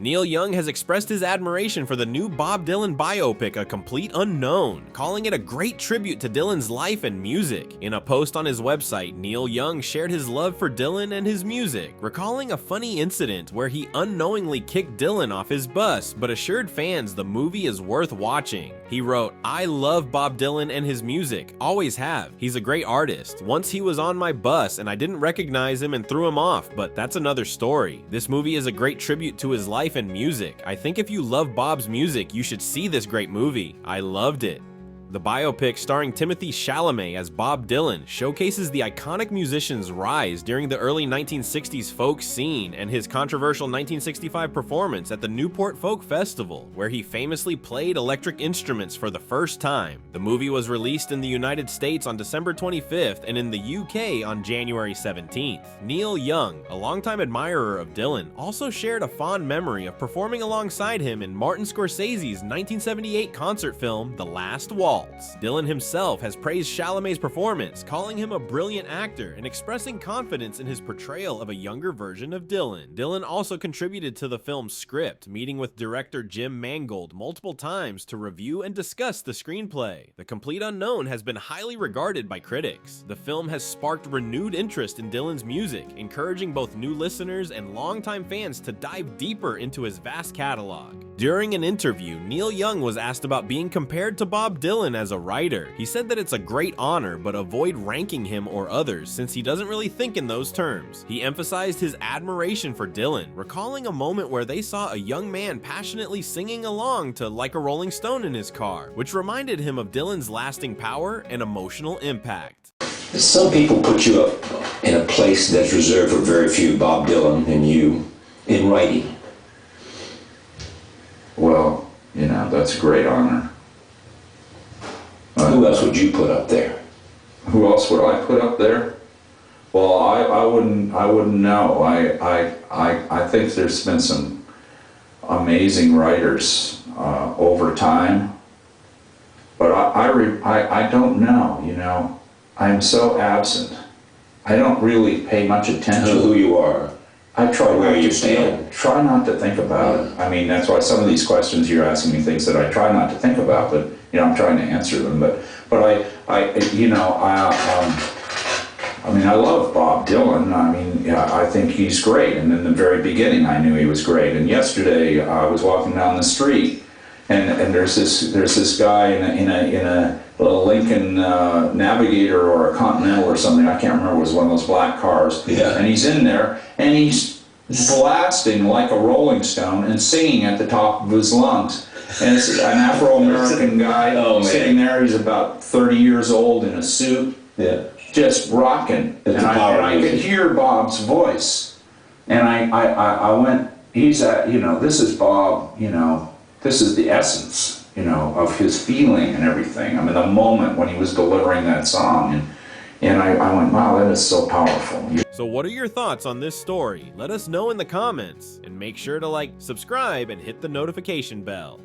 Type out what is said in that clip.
Neil Young has expressed his admiration for the new Bob Dylan biopic A Complete Unknown, calling it a great tribute to Dylan's life and music. In a post on his website, Neil Young shared his love for Dylan and his music, recalling a funny incident where he unknowingly kicked Dylan off his bus, but assured fans the movie is worth watching. He wrote, "I love Bob Dylan and his music, always have. He's a great artist. Once he was on my bus and I didn't recognize him and threw him off, but that's another story. This movie is a great tribute to his life and music. I think if you love Bob's music, you should see this great movie. I loved it." The biopic starring Timothée Chalamet as Bob Dylan showcases the iconic musician's rise during the early 1960s folk scene and his controversial 1965 performance at the Newport Folk Festival, where he famously played electric instruments for the first time. The movie was released in the United States on December 25th and in the UK on January 17th. Neil Young, a longtime admirer of Dylan, also shared a fond memory of performing alongside him in Martin Scorsese's 1978 concert film, The Last Waltz. Dylan himself has praised Chalamet's performance, calling him a brilliant actor and expressing confidence in his portrayal of a younger version of Dylan. Dylan also contributed to the film's script, meeting with director Jim Mangold multiple times to review and discuss the screenplay. The Complete Unknown has been highly regarded by critics. The film has sparked renewed interest in Dylan's music, encouraging both new listeners and longtime fans to dive deeper into his vast catalog. During an interview, Neil Young was asked about being compared to Bob Dylan as a writer. He said that it's a great honor, but avoid ranking him or others since he doesn't really think in those terms. He emphasized his admiration for Dylan, recalling a moment where they saw a young man passionately singing along to Like a Rolling Stone in his car, which reminded him of Dylan's lasting power and emotional impact. Some people put you up in a place that's reserved for very few, Bob Dylan and you, in writing. Well, that's a great honor. Who else would you put up there? Who else would I put up there? Well, I wouldn't know. I think there's been some amazing writers over time, but I don't know. I'm so absent. I don't really pay much attention To who you are. I try where not you to stand. try not to think about it. I mean, that's why some of these questions you're asking me things that I try not to think about, but I'm trying to answer them. But I love Bob Dylan. I mean, I think he's great. And in the very beginning, I knew he was great. And yesterday, I was walking down the street, and there's this guy in a Lincoln Navigator or a Continental or something. I can't remember. It was one of those black cars. Yeah. And he's in there, and he's blasting Like a Rolling Stone and singing at the top of his lungs. And it's an Afro-American guy sitting there. He's about 30 years old in a suit, just rocking. And I could hear Bob's voice. And I went, this is Bob, this is the essence, of his feeling and everything. I mean, the moment when he was delivering that song. And I went, wow, that is so powerful. So what are your thoughts on this story? Let us know in the comments, and make sure to like, subscribe, and hit the notification bell.